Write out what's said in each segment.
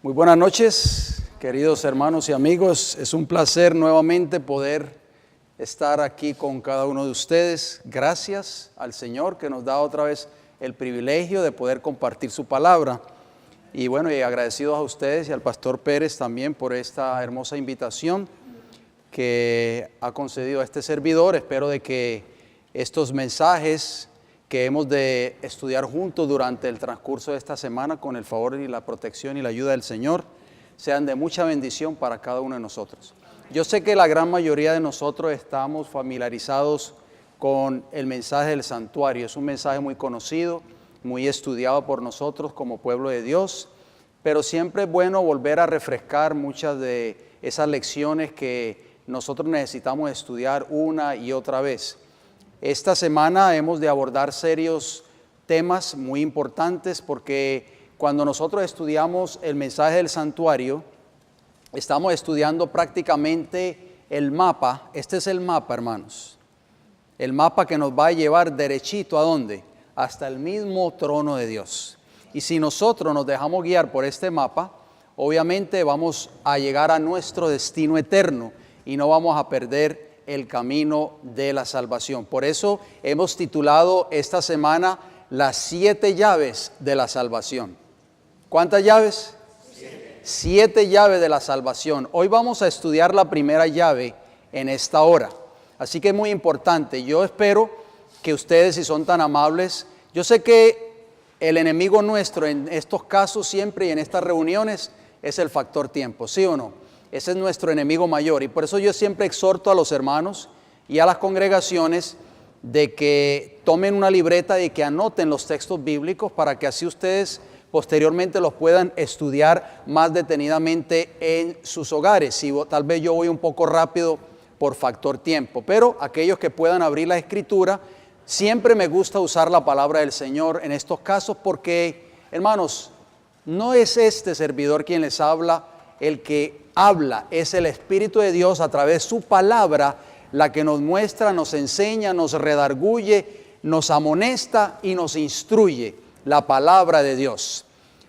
Muy buenas noches, queridos hermanos y amigos. Es un placer nuevamente poder estar aquí con cada uno de ustedes. Gracias al Señor que nos da otra vez el privilegio de poder compartir su palabra. Y bueno, y agradecidos a ustedes y al pastor Pérez también por esta hermosa invitación que ha concedido a este servidor. Espero de que estos mensajes que hemos de estudiar juntos durante el transcurso de esta semana, con el favor y la protección y la ayuda del Señor, sean de mucha bendición para cada uno de nosotros. Yo sé que la gran mayoría de nosotros estamos familiarizados con el mensaje del santuario. Es un mensaje muy conocido, muy estudiado por nosotros como pueblo de Dios, pero siempre es bueno volver a refrescar muchas de esas lecciones que nosotros necesitamos estudiar una y otra vez. Esta semana hemos de abordar serios temas muy importantes porque cuando nosotros estudiamos el mensaje del santuario, estamos estudiando prácticamente el mapa. Este es el mapa, hermanos. El mapa que nos va a llevar derechito ¿a dónde? Hasta el mismo trono de Dios. Y si nosotros nos dejamos guiar por este mapa, obviamente vamos a llegar a nuestro destino eterno y no vamos a perder el camino de la salvación. Por eso hemos titulado esta semana las 7 llaves de la salvación. ¿Cuántas llaves? 7 llaves de la salvación. Hoy vamos a estudiar la primera llave en esta hora. Así que es muy importante. Yo espero que ustedes, si son tan amables, yo sé que el enemigo nuestro en estos casos siempre y en estas reuniones es el factor tiempo, ¿sí o no? Ese es nuestro enemigo mayor y por eso yo siempre exhorto a los hermanos y a las congregaciones de que tomen una libreta y que anoten los textos bíblicos para que así ustedes posteriormente los puedan estudiar más detenidamente en sus hogares. Si tal vez yo voy un poco rápido por factor tiempo, pero aquellos que puedan abrir la escritura, siempre me gusta usar la palabra del Señor en estos casos porque, hermanos, no es este servidor quien les habla, el que habla es el Espíritu de Dios a través de su palabra, la que nos muestra, nos enseña, nos redarguye, nos amonesta y nos instruye, la palabra de Dios.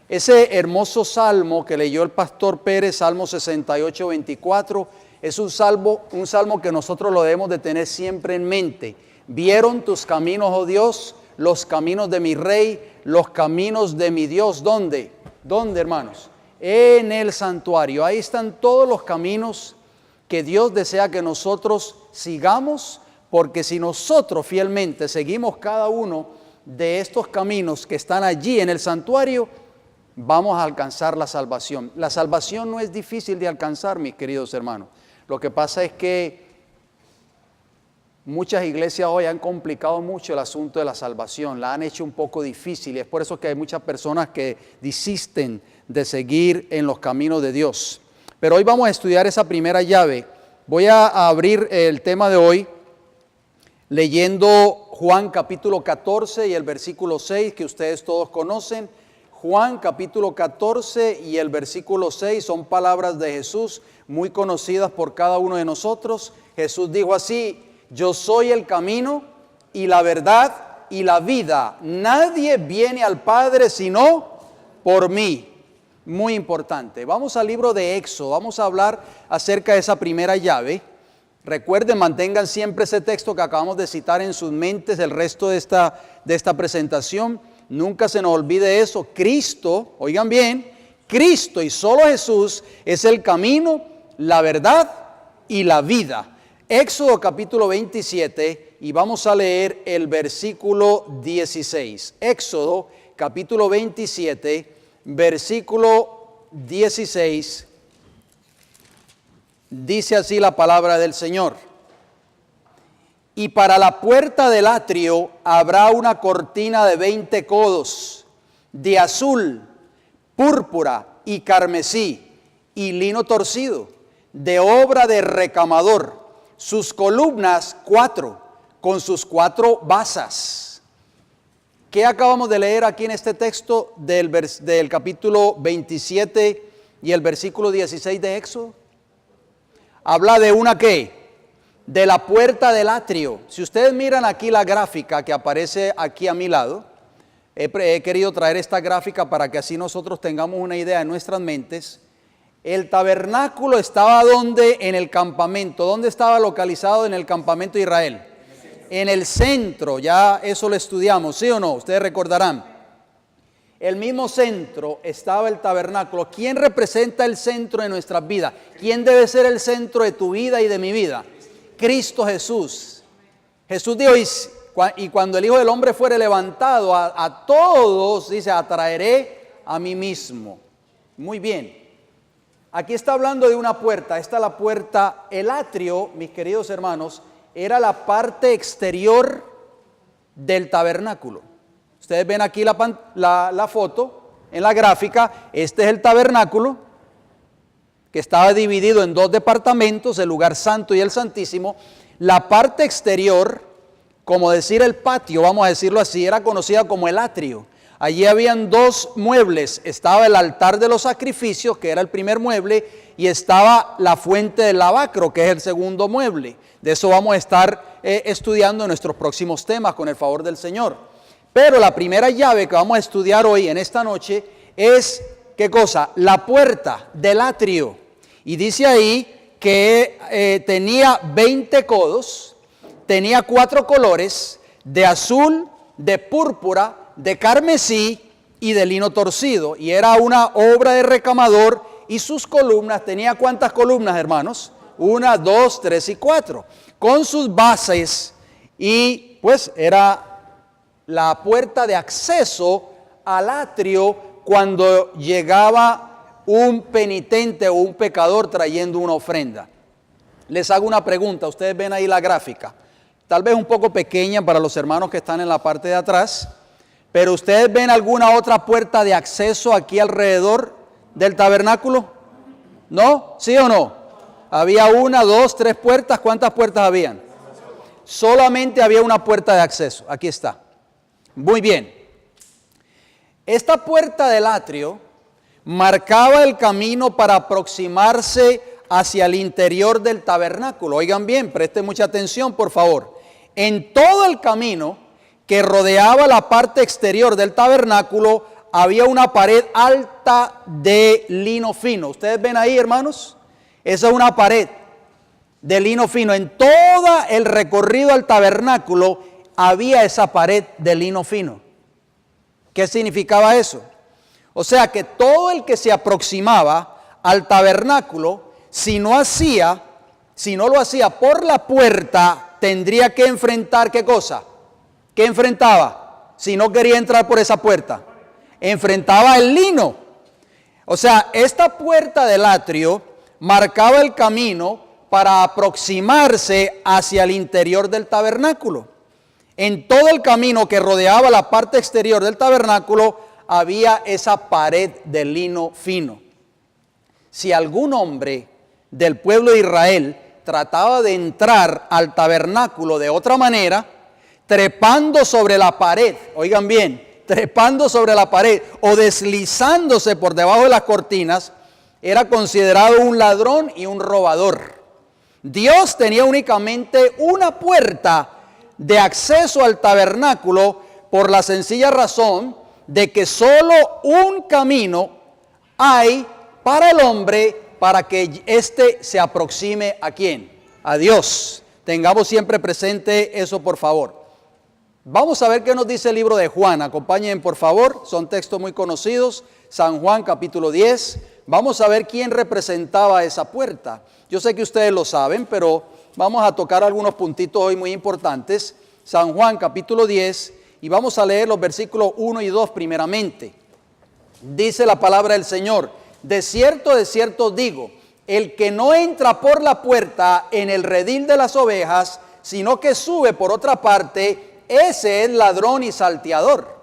Ese hermoso salmo que leyó el pastor Pérez, Salmo 68, 24, es un salmo que nosotros lo debemos de tener siempre en mente. Vieron tus caminos, oh Dios, los caminos de mi Rey, los caminos de mi Dios. ¿Dónde? ¿Dónde, hermanos? En el santuario. Ahí están todos los caminos que Dios desea que nosotros sigamos, porque si nosotros fielmente seguimos cada uno de estos caminos que están allí en el santuario, vamos a alcanzar la salvación. La salvación no es difícil de alcanzar, mis queridos hermanos. Lo que pasa es que muchas iglesias hoy han complicado mucho el asunto de la salvación, la han hecho un poco difícil y es por eso que hay muchas personas que desisten de seguir en los caminos de Dios. Pero hoy vamos a estudiar esa primera llave. Voy a abrir el tema de hoy leyendo Juan capítulo 14 y el versículo 6 que ustedes todos conocen. Juan capítulo 14 y el versículo 6 son palabras de Jesús muy conocidas por cada uno de nosotros. Jesús dijo así: yo soy el camino y la verdad y la vida. Nadie viene al Padre sino por mí. Muy importante. Vamos al libro de Éxodo. Vamos a hablar acerca de esa primera llave. Recuerden, mantengan siempre ese texto que acabamos de citar en sus mentes el resto de esta presentación. Nunca se nos olvide eso. Cristo, oigan bien, Cristo y solo Jesús es el camino, la verdad y la vida. Éxodo capítulo 27 y vamos a leer el versículo 16. Éxodo capítulo 27, versículo 16. Dice así la palabra del Señor. Y para la puerta del atrio habrá una cortina de 20 codos, de azul, púrpura y carmesí, y lino torcido, de obra de recamador. Sus columnas 4, con sus 4 basas. ¿Qué acabamos de leer aquí en este texto del capítulo 27 y el versículo 16 de Éxodo? Habla de una ¿qué? De la puerta del atrio. Si ustedes miran aquí la gráfica que aparece aquí a mi lado, he querido traer esta gráfica para que así nosotros tengamos una idea en nuestras mentes. El tabernáculo estaba ¿dónde? En el campamento. ¿Dónde estaba localizado en el campamento de Israel? En el centro, ya eso lo estudiamos, ¿sí o no? Ustedes recordarán. El mismo centro estaba el tabernáculo. ¿Quién representa el centro de nuestras vidas? ¿Quién debe ser el centro de tu vida y de mi vida? Cristo Jesús. Jesús dijo, y cuando el Hijo del Hombre fuere levantado, a todos, dice, atraeré a mí mismo. Muy bien. Aquí está hablando de una puerta. Esta es la puerta. El atrio, mis queridos hermanos, era la parte exterior del tabernáculo. Ustedes ven aquí la foto en la gráfica. Este es el tabernáculo, que estaba dividido en dos departamentos, el lugar santo y el santísimo. La parte exterior, como decir el patio, vamos a decirlo así, era conocida como el atrio. Allí habían dos muebles. Estaba el altar de los sacrificios, que era el primer mueble, y estaba la fuente del lavacro, que es el segundo mueble. De eso vamos a estar estudiando en nuestros próximos temas, con el favor del Señor. Pero la primera llave que vamos a estudiar hoy, en esta noche, es, ¿qué cosa? La puerta del atrio. Y dice ahí que tenía 20 codos, tenía 4 colores, de azul, de púrpura, de carmesí y de lino torcido. Y era una obra de recamador, y sus columnas, ¿tenía cuántas columnas, hermanos? 1, 2, 3 y 4. Con sus bases, y pues era la puerta de acceso al atrio cuando llegaba un penitente o un pecador trayendo una ofrenda. Les hago una pregunta. Ustedes ven ahí la gráfica, tal vez un poco pequeña para los hermanos que están en la parte de atrás, pero ¿ustedes ven alguna otra puerta de acceso aquí alrededor del tabernáculo? ¿No? ¿Sí o no? Había 1, 2, 3 puertas. ¿Cuántas puertas habían? Solamente había una puerta de acceso. Aquí está. Muy bien. Esta puerta del atrio marcaba el camino para aproximarse hacia el interior del tabernáculo. Oigan bien, presten mucha atención, por favor. En todo el camino que rodeaba la parte exterior del tabernáculo había una pared alta de lino fino. ¿Ustedes ven ahí, hermanos? Esa es una pared de lino fino. En todo el recorrido al tabernáculo había esa pared de lino fino. ¿Qué significaba eso? O sea que todo el que se aproximaba al tabernáculo, si no lo hacía por la puerta, tendría que enfrentar, ¿qué cosa? ¿Qué enfrentaba? Si no quería entrar por esa puerta, enfrentaba el lino. O sea, esta puerta del atrio marcaba el camino para aproximarse hacia el interior del tabernáculo. En todo el camino que rodeaba la parte exterior del tabernáculo había esa pared de lino fino. Si algún hombre del pueblo de Israel trataba de entrar al tabernáculo de otra manera, trepando sobre la pared, oigan bien, trepando sobre la pared o deslizándose por debajo de las cortinas, era considerado un ladrón y un robador. Dios tenía únicamente una puerta de acceso al tabernáculo por la sencilla razón de que solo un camino hay para el hombre para que éste se aproxime ¿a quién? A Dios. Tengamos siempre presente eso, por favor. Vamos a ver qué nos dice el libro de Juan. Acompáñenme, por favor. Son textos muy conocidos. San Juan, capítulo 10. Vamos a ver quién representaba esa puerta. Yo sé que ustedes lo saben, pero vamos a tocar algunos puntitos hoy muy importantes. San Juan, capítulo 10, y vamos a leer los versículos 1 y 2 primeramente. Dice la palabra del Señor: de cierto os digo, el que no entra por la puerta en el redil de las ovejas, sino que sube por otra parte, ese es ladrón y salteador.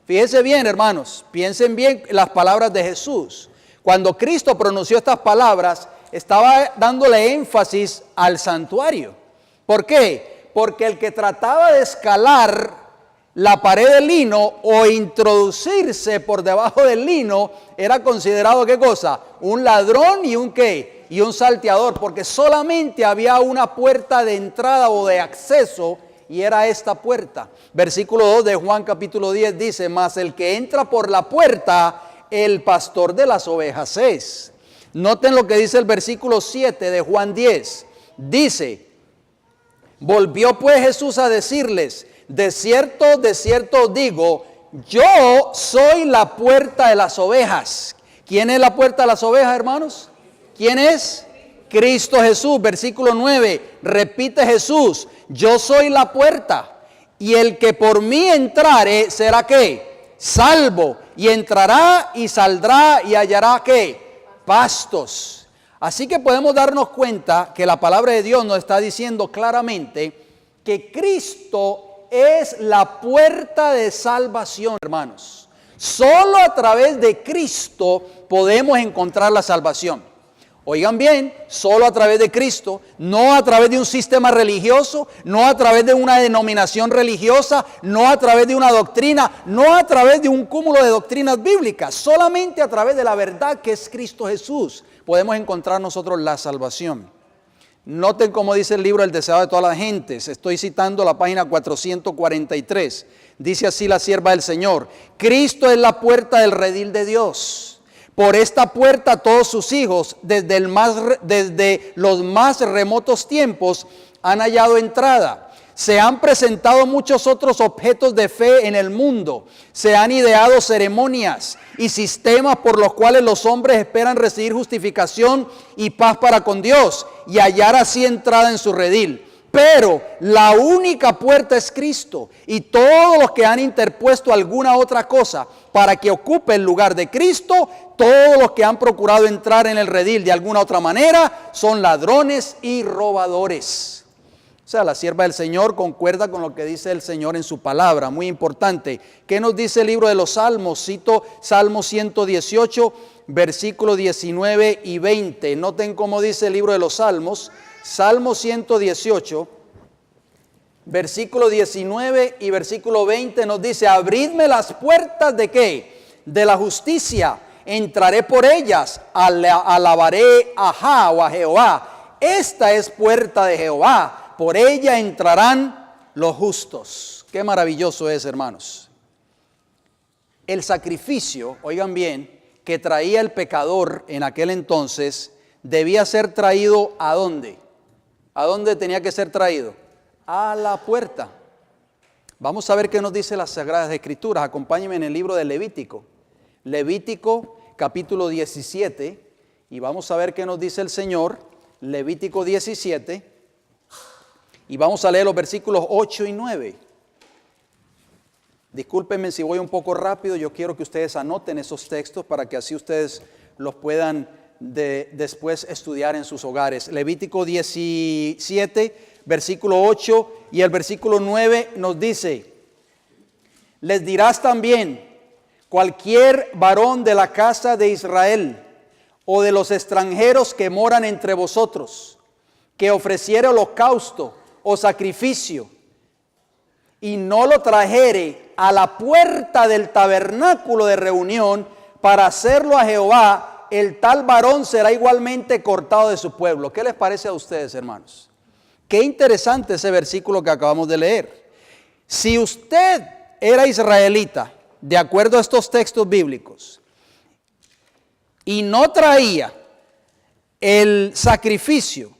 Fíjense bien, hermanos, piensen bien las palabras de Jesús. Cuando Cristo pronunció estas palabras, estaba dándole énfasis al santuario. ¿Por qué? Porque el que trataba de escalar la pared de lino o introducirse por debajo del lino era considerado, ¿qué cosa? Un ladrón y un ¿qué? Y un salteador, porque solamente había una puerta de entrada o de acceso y era esta puerta. Versículo 2 de Juan capítulo 10 dice, mas el que entra por la puerta, el pastor de las ovejas es. Noten lo que dice el versículo 7 de Juan 10. Dice, volvió pues Jesús a decirles, de cierto os digo, yo soy la puerta de las ovejas. ¿Quién es la puerta de las ovejas, hermanos? ¿Quién es? Cristo Jesús. Versículo 9, repite Jesús, yo soy la puerta, y el que por mí entrare, ¿será qué? Salvo, y entrará y saldrá y hallará ¿qué? Pastos. Así que podemos darnos cuenta que la palabra de Dios nos está diciendo claramente que Cristo es la puerta de salvación, hermanos. Solo a través de Cristo podemos encontrar la salvación. Oigan bien, solo a través de Cristo, no a través de un sistema religioso, no a través de una denominación religiosa, no a través de una doctrina, no a través de un cúmulo de doctrinas bíblicas, solamente a través de la verdad que es Cristo Jesús podemos encontrar nosotros la salvación. Noten cómo dice el libro El deseado de todas las gentes. Estoy citando la página 443. Dice así la sierva del Señor: Cristo es la puerta del redil de Dios. Por esta puerta todos sus hijos, desde los más remotos tiempos, han hallado entrada. Se han presentado muchos otros objetos de fe en el mundo. Se han ideado ceremonias y sistemas por los cuales los hombres esperan recibir justificación y paz para con Dios y hallar así entrada en su redil. Pero la única puerta es Cristo, y todos los que han interpuesto alguna otra cosa para que ocupe el lugar de Cristo, todos los que han procurado entrar en el redil de alguna otra manera, son ladrones y robadores. O sea, la sierva del Señor concuerda con lo que dice el Señor en su palabra, muy importante. ¿Qué nos dice el libro de los Salmos? Cito Salmo 118, versículos 19 y 20. Noten cómo dice el libro de los Salmos. Salmo 118, versículo 19 y versículo 20 nos dice: abridme las puertas ¿de qué? De la justicia, entraré por ellas, alabaré a Jehová. Esta es puerta de Jehová, por ella entrarán los justos. Qué maravilloso es, hermanos. El sacrificio, oigan bien, que traía el pecador en aquel entonces, debía ser traído ¿a dónde? ¿A dónde tenía que ser traído? A la puerta. Vamos a ver qué nos dice las Sagradas Escrituras. Acompáñenme en el libro de Levítico. Levítico capítulo 17. Y vamos a ver qué nos dice el Señor. Levítico 17. Y vamos a leer los versículos 8 y 9. Discúlpenme si voy un poco rápido. Yo quiero que ustedes anoten esos textos para que así ustedes los puedan después estudiar en sus hogares. Levítico 17, versículo 8 y el versículo 9 nos dice: les dirás también, cualquier varón de la casa de Israel o de los extranjeros que moran entre vosotros, que ofreciere holocausto o sacrificio y no lo trajere a la puerta del tabernáculo de reunión para hacerlo a Jehová, el tal varón será igualmente cortado de su pueblo. ¿Qué les parece a ustedes, hermanos? Qué interesante ese versículo que acabamos de leer. Si usted era israelita, de acuerdo a estos textos bíblicos, y no traía el sacrificio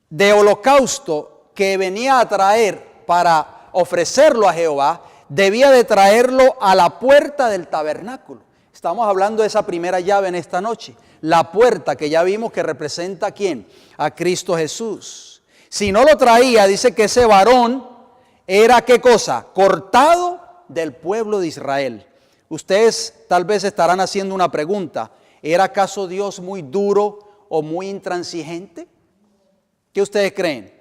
de holocausto que venía a traer para ofrecerlo a Jehová, debía de traerlo a la puerta del tabernáculo. Estamos hablando de esa primera llave en esta noche, la puerta que ya vimos que representa ¿a quién? A Cristo Jesús. Si no lo traía, dice que ese varón era ¿qué cosa? Cortado del pueblo de Israel. Ustedes tal vez estarán haciendo una pregunta: ¿era acaso Dios muy duro o muy intransigente? ¿Qué ustedes creen?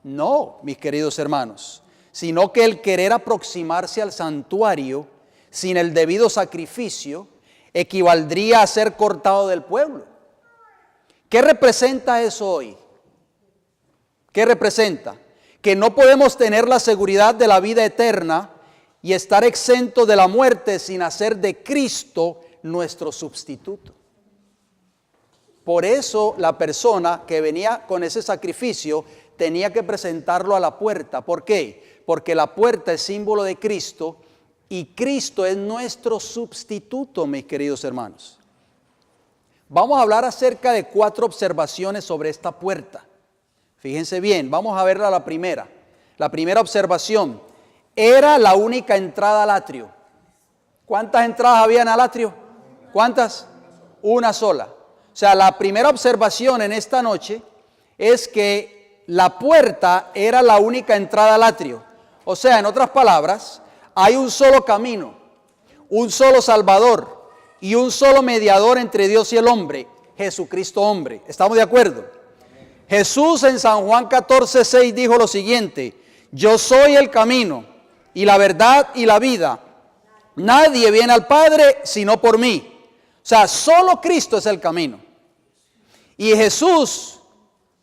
No, mis queridos hermanos, sino que el querer aproximarse al santuario sin el debido sacrificio equivaldría a ser cortado del pueblo. ¿Qué representa eso hoy? ¿Qué representa? Que no podemos tener la seguridad de la vida eterna y estar exentos de la muerte sin hacer de Cristo nuestro sustituto. Por eso la persona que venía con ese sacrificio tenía que presentarlo a la puerta. ¿Por qué? Porque la puerta es símbolo de Cristo y Cristo es nuestro sustituto, mis queridos hermanos. Vamos a hablar acerca de 4 observaciones sobre esta puerta. Fíjense bien, vamos a verla la primera. La primera observación, era la única entrada al atrio. ¿Cuántas entradas habían al atrio? ¿Cuántas? Una sola. O sea, la primera observación en esta noche es que la puerta era la única entrada al atrio. O sea, en otras palabras, hay un solo camino, un solo Salvador y un solo mediador entre Dios y el hombre, Jesucristo hombre. ¿Estamos de acuerdo? Jesús en San Juan 14:6 dijo lo siguiente: yo soy el camino y la verdad y la vida. Nadie viene al Padre sino por mí. O sea, solo Cristo es el camino. Y Jesús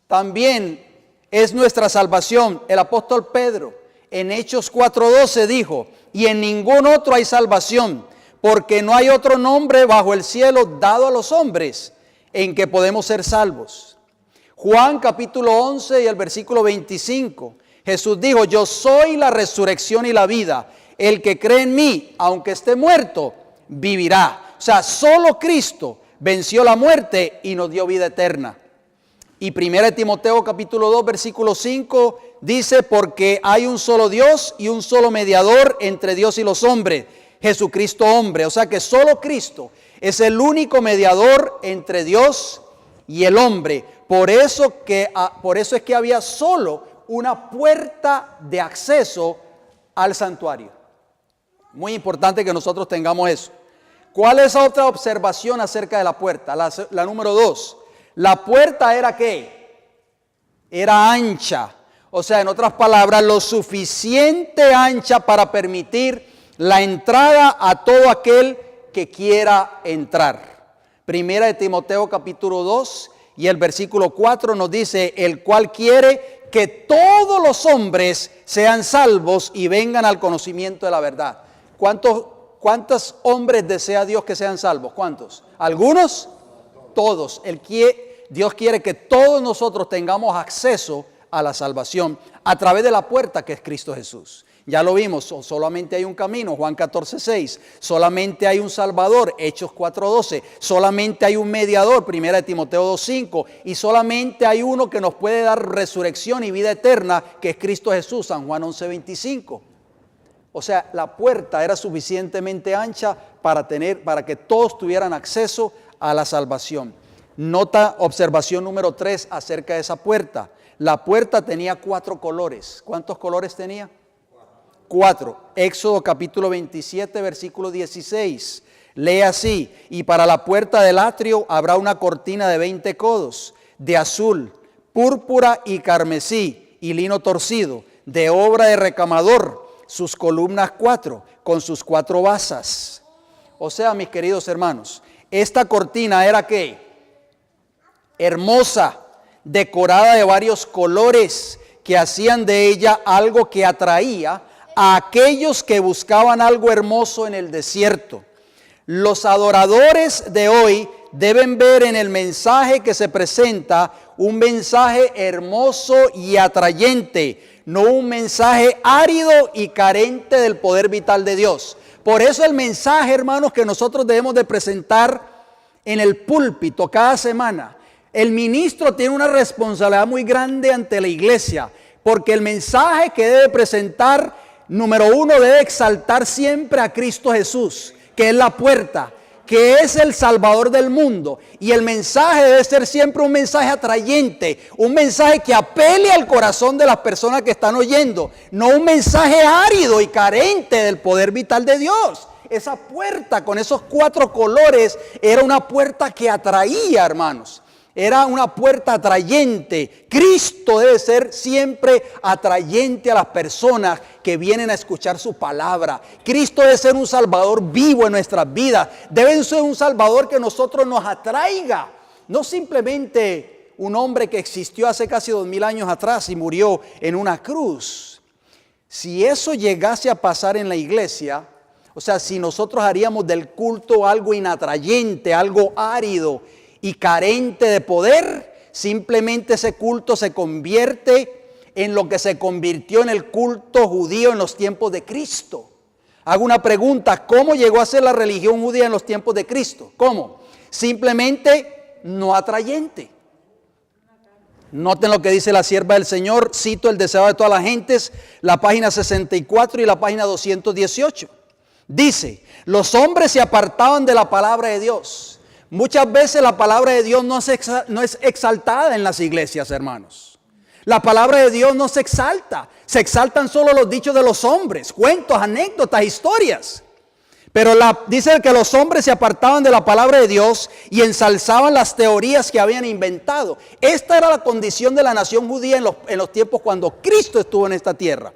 también es nuestra salvación. El apóstol Pedro en Hechos 4:12 dijo: y en ningún otro hay salvación, porque no hay otro nombre bajo el cielo dado a los hombres en que podemos ser salvos. Juan capítulo 11 y el versículo 25. Jesús dijo: yo soy la resurrección y la vida. El que cree en mí, aunque esté muerto, vivirá. O sea, solo Cristo venció la muerte y nos dio vida eterna. Y 1 Timoteo capítulo 2 versículo 5 dice: porque hay un solo Dios y un solo mediador entre Dios y los hombres, Jesucristo hombre. O sea que solo Cristo es el único mediador entre Dios y el hombre. Por eso es que había solo una puerta de acceso al santuario. Muy importante que nosotros tengamos eso. ¿Cuál es otra observación acerca de la puerta? La número 2. La puerta era ¿qué? Era ancha. O sea, en otras palabras, lo suficiente ancha para permitir la entrada a todo aquel que quiera entrar. Primera de Timoteo capítulo 2 y el versículo 4 nos dice: el cual quiere que todos los hombres sean salvos y vengan al conocimiento de la verdad. ¿Cuántos hombres desea Dios que sean salvos? ¿Cuántos? ¿Algunos? Todos. Dios quiere que todos nosotros tengamos acceso a la salvación a través de la puerta que es Cristo Jesús. Ya lo vimos, solamente hay un camino, Juan 14:6. Solamente hay un Salvador, Hechos 4:12. Solamente hay un mediador, 1 Timoteo 2:5. Y solamente hay uno que nos puede dar resurrección y vida eterna, que es Cristo Jesús, San Juan 11:25. O sea, la puerta era suficientemente ancha para que todos tuvieran acceso a la salvación. Nota observación número 3 acerca de esa puerta. La puerta tenía 4 colores. ¿Cuántos colores tenía? 4. Éxodo capítulo 27, versículo 16. Lee así: y para la puerta del atrio habrá una cortina de 20 codos, de azul, púrpura y carmesí, y lino torcido, de obra de recamador, sus columnas 4, con sus 4 basas. O sea, mis queridos hermanos, esta cortina era ¿qué? Hermosa, decorada de varios colores, que hacían de ella algo que atraía a aquellos que buscaban algo hermoso en el desierto. Los adoradores de hoy deben ver en el mensaje que se presenta un mensaje hermoso y atrayente, no un mensaje árido y carente del poder vital de Dios. Por eso el mensaje, hermanos, que nosotros debemos de presentar en el púlpito cada semana. El ministro tiene una responsabilidad muy grande ante la iglesia, porque el mensaje que debe presentar, número 1, debe exaltar siempre a Cristo Jesús, que es la puerta, que es el Salvador del mundo. Y el mensaje debe ser siempre un mensaje atrayente, un mensaje que apele al corazón de las personas que están oyendo, no un mensaje árido y carente del poder vital de Dios. Esa puerta con esos 4 colores era una puerta que atraía, hermanos. Era una puerta atrayente. Cristo debe ser siempre atrayente a las personas que vienen a escuchar su palabra. Cristo debe ser un Salvador vivo en nuestras vidas. Debe ser un Salvador que nosotros nos atraiga. No simplemente un hombre que existió hace casi 2000 años atrás y murió en una cruz. Si eso llegase a pasar en la iglesia, o sea, si nosotros haríamos del culto algo inatrayente, algo árido y carente de poder, simplemente ese culto se convierte en lo que se convirtió en el culto judío en los tiempos de Cristo. Hago una pregunta: ¿cómo llegó a ser la religión judía en los tiempos de Cristo? ¿Cómo? Simplemente no atrayente. Noten lo que dice la sierva del Señor, cito el deseo de todas las gentes, la página 64 y la página 218. Dice: los hombres se apartaban de la palabra de Dios. Muchas veces la palabra de Dios no es exaltada en las iglesias, hermanos. La palabra de Dios no se exalta. Se exaltan solo los dichos de los hombres, cuentos, anécdotas, historias. Pero dice que los hombres se apartaban de la palabra de Dios y ensalzaban las teorías que habían inventado. Esta era la condición de la nación judía en los tiempos cuando Cristo estuvo en esta tierra.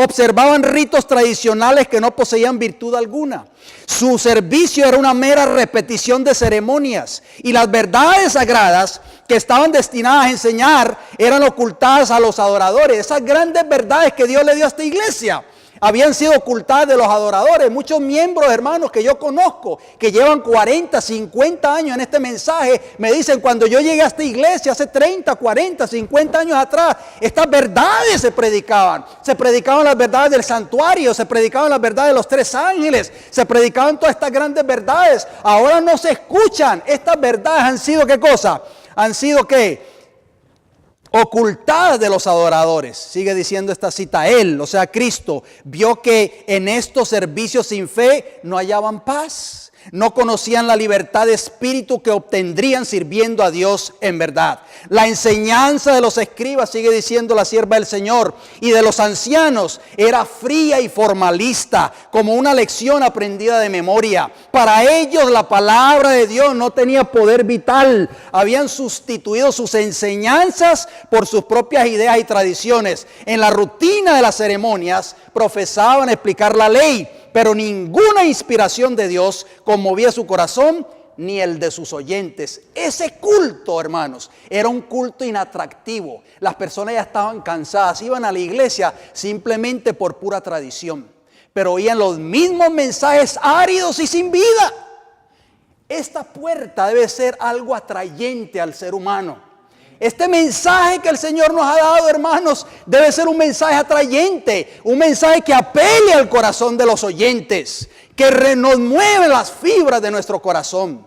Observaban ritos tradicionales que no poseían virtud alguna. Su servicio era una mera repetición de ceremonias. Y las verdades sagradas que estaban destinadas a enseñar eran ocultadas a los adoradores. Esas grandes verdades que Dios le dio a esta iglesia habían sido ocultadas de los adoradores. Muchos miembros, hermanos, que yo conozco, que llevan 40, 50 años en este mensaje, me dicen: cuando yo llegué a esta iglesia hace 30, 40, 50 años atrás, estas verdades se predicaban. Se predicaban las verdades del santuario, se predicaban las verdades de los 3 ángeles, se predicaban todas estas grandes verdades. Ahora no se escuchan. Estas verdades han sido, ¿qué cosa? Han sido, ¿qué? Ocultadas de los adoradores. Sigue diciendo esta cita: él, o sea Cristo, vio que en estos servicios sin fe no hallaban paz, no conocían la libertad de espíritu que obtendrían sirviendo a Dios en verdad. La enseñanza de los escribas, sigue diciendo la sierva del Señor, y de los ancianos era fría y formalista, como una lección aprendida de memoria. Para ellos la palabra de Dios no tenía poder vital. Habían sustituido sus enseñanzas por sus propias ideas y tradiciones. En la rutina de las ceremonias profesaban explicar la ley, pero ninguna inspiración de Dios conmovía su corazón ni el de sus oyentes. Ese culto, hermanos, era un culto inatractivo. Las personas ya estaban cansadas, iban a la iglesia simplemente por pura tradición, pero oían los mismos mensajes áridos y sin vida. Esta puerta debe ser algo atrayente al ser humano. Este mensaje que el Señor nos ha dado, hermanos, debe ser un mensaje atrayente, un mensaje que apele al corazón de los oyentes, que nos mueve las fibras de nuestro corazón.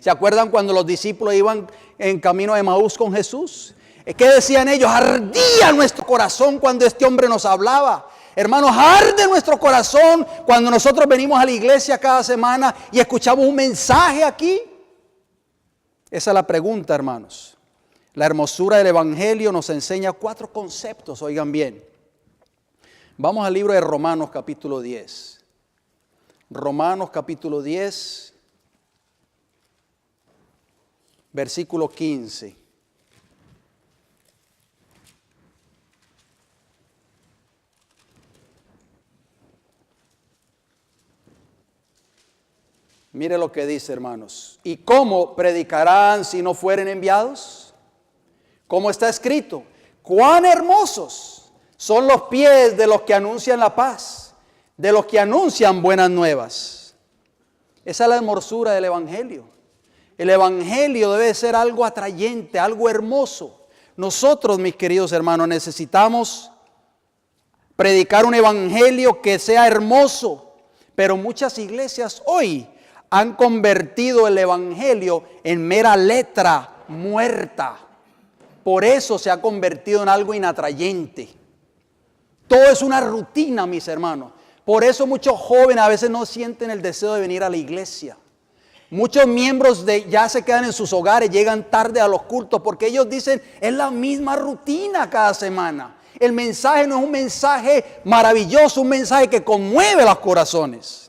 ¿Se acuerdan cuando los discípulos iban en camino de Emaús con Jesús? ¿Qué decían ellos? Ardía nuestro corazón cuando este hombre nos hablaba. Hermanos, arde nuestro corazón cuando nosotros venimos a la iglesia cada semana y escuchamos un mensaje aquí. Esa es la pregunta, hermanos. La hermosura del Evangelio nos enseña 4 conceptos, oigan bien. Vamos al libro de Romanos capítulo 10. Romanos capítulo 10, versículo 15. Mire lo que dice, hermanos. ¿Y cómo predicarán si no fueren enviados? Como está escrito: cuán hermosos son los pies de los que anuncian la paz, de los que anuncian buenas nuevas. Esa es la hermosura del Evangelio. El Evangelio debe ser algo atrayente, algo hermoso. Nosotros, mis queridos hermanos, necesitamos predicar un Evangelio que sea hermoso. Pero muchas iglesias hoy han convertido el Evangelio en mera letra muerta. Por eso se ha convertido en algo inatrayente. Todo es una rutina, mis hermanos. Por eso muchos jóvenes a veces no sienten el deseo de venir a la iglesia. Muchos miembros ya se quedan en sus hogares, llegan tarde a los cultos porque ellos dicen: es la misma rutina cada semana. El mensaje no es un mensaje maravilloso, un mensaje que conmueve los corazones.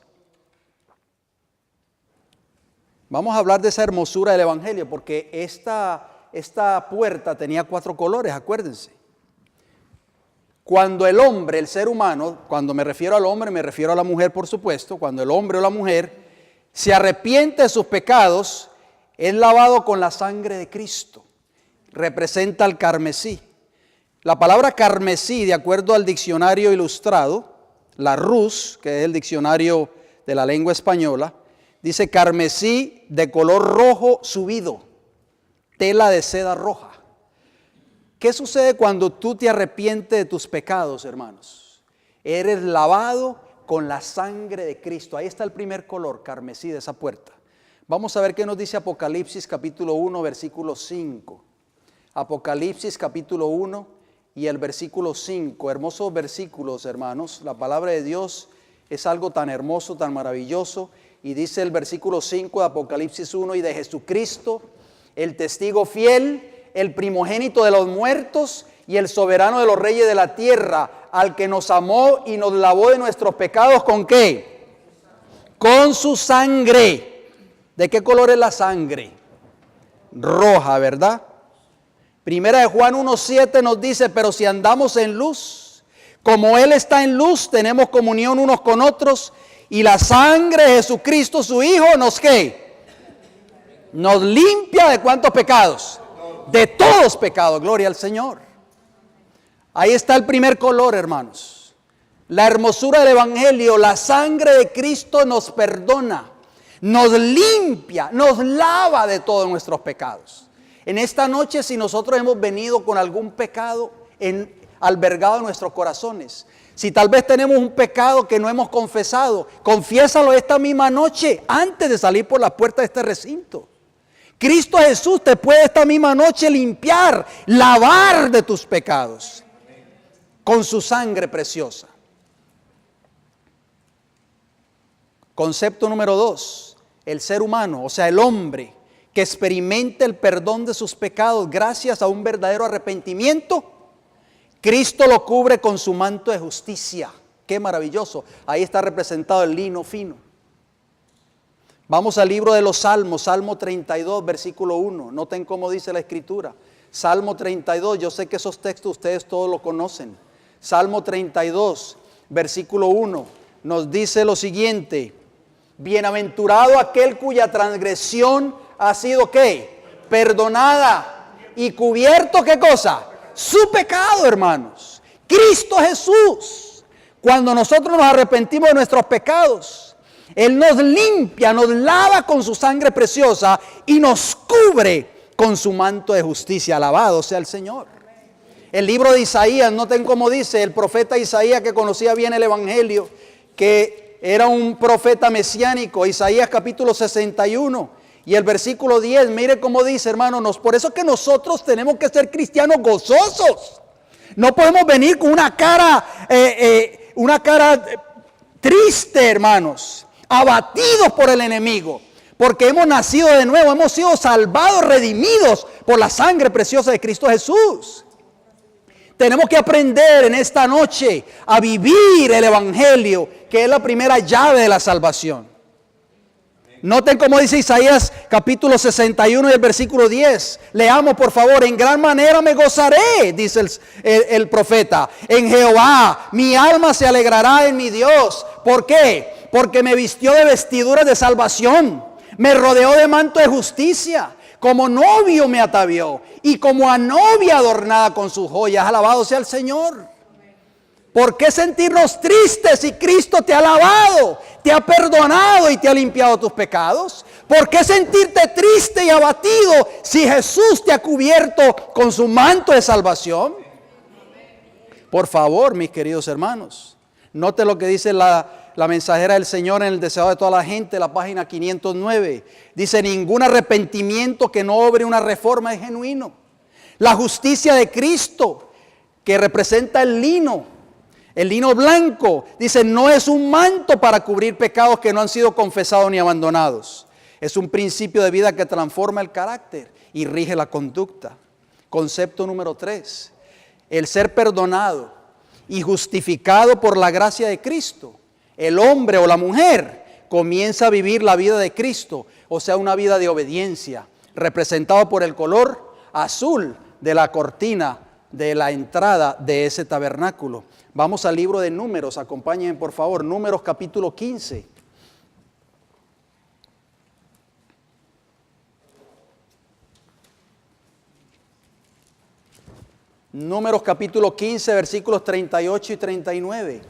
Vamos a hablar de esa hermosura del Evangelio porque esta puerta tenía 4 colores, acuérdense. Cuando el hombre, el ser humano, cuando me refiero al hombre, me refiero a la mujer, por supuesto. Cuando el hombre o la mujer se arrepiente de sus pecados, es lavado con la sangre de Cristo. Representa el carmesí. La palabra carmesí, de acuerdo al diccionario ilustrado, la Rus, que es el diccionario de la lengua española, dice carmesí de color rojo subido, tela de seda roja. ¿Qué sucede cuando tú te arrepientes de tus pecados, hermanos? Eres lavado con la sangre de Cristo. Ahí está el primer color carmesí de esa puerta. Vamos a ver qué nos dice Apocalipsis capítulo 1, versículo 5. Apocalipsis capítulo 1 y el versículo 5. Hermosos versículos, hermanos. La palabra de Dios es algo tan hermoso, tan maravilloso. Y dice el versículo 5 de Apocalipsis 1: y de Jesucristo, el testigo fiel, el primogénito de los muertos y el soberano de los reyes de la tierra, al que nos amó y nos lavó de nuestros pecados, ¿con qué? Con su sangre. ¿De qué color es la sangre? Roja, ¿verdad? Primera de Juan 1:7 nos dice: pero si andamos en luz, como Él está en luz, tenemos comunión unos con otros, y la sangre de Jesucristo, su Hijo, ¿nos qué? Nos limpia ¿de cuántos pecados? De todos pecados, gloria al Señor. Ahí está el primer color, hermanos. La hermosura del Evangelio, la sangre de Cristo nos perdona, nos limpia, nos lava de todos nuestros pecados. En esta noche, si nosotros hemos venido con algún pecado albergado en nuestros corazones, si tal vez tenemos un pecado que no hemos confesado, confiésalo esta misma noche antes de salir por la puerta de este recinto. Cristo Jesús te puede esta misma noche limpiar, lavar de tus pecados con su sangre preciosa. Concepto número 2, el ser humano, o sea, el hombre que experimenta el perdón de sus pecados gracias a un verdadero arrepentimiento, Cristo lo cubre con su manto de justicia. Qué maravilloso. Ahí está representado el lino fino. Vamos al libro de los Salmos, Salmo 32, versículo 1. Noten cómo dice la Escritura. Salmo 32, yo sé que esos textos ustedes todos lo conocen. Salmo 32, versículo 1, nos dice lo siguiente: bienaventurado aquel cuya transgresión ha sido ¿qué? Perdonada y cubierto ¿qué cosa? Su pecado, hermanos. Cristo Jesús, cuando nosotros nos arrepentimos de nuestros pecados, Él nos limpia, nos lava con su sangre preciosa y nos cubre con su manto de justicia. Alabado sea el Señor. El libro de Isaías, noten cómo dice el profeta Isaías, que conocía bien el Evangelio, que era un profeta mesiánico. Isaías capítulo 61 y el versículo 10, mire cómo dice, hermanos, por eso es que nosotros tenemos que ser cristianos gozosos. No podemos venir con una cara triste, hermanos, abatidos por el enemigo, porque hemos nacido de nuevo, hemos sido salvados, redimidos por la sangre preciosa de Cristo Jesús. Tenemos que aprender en esta noche a vivir el Evangelio, que es la primera llave de la salvación. Noten cómo dice Isaías capítulo 61 y el versículo 10. Leamos por favor: en gran manera me gozaré, dice el profeta, en Jehová mi alma se alegrará en mi Dios. ¿Por qué? Porque me vistió de vestiduras de salvación, me rodeó de manto de justicia, como novio me atavió y como a novia adornada con sus joyas. Alabado sea el Señor. ¿Por qué sentirnos tristes si Cristo te ha lavado, te ha perdonado y te ha limpiado tus pecados? ¿Por qué sentirte triste y abatido si Jesús te ha cubierto con su manto de salvación? Por favor, mis queridos hermanos, note lo que dice la mensajera del Señor en el Deseado de toda la gente, la página 509. Dice: ningún arrepentimiento que no obre una reforma es genuino. La justicia de Cristo, que representa el lino blanco, dice, no es un manto para cubrir pecados que no han sido confesados ni abandonados. Es un principio de vida que transforma el carácter y rige la conducta. Concepto número 3, el ser perdonado y justificado por la gracia de Cristo. El hombre o la mujer comienza a vivir la vida de Cristo, o sea, una vida de obediencia, representado por el color azul de la cortina de la entrada de ese tabernáculo. Vamos al libro de Números, acompáñenme por favor, Números capítulo 15. Números capítulo 15, versículos 38 y 39.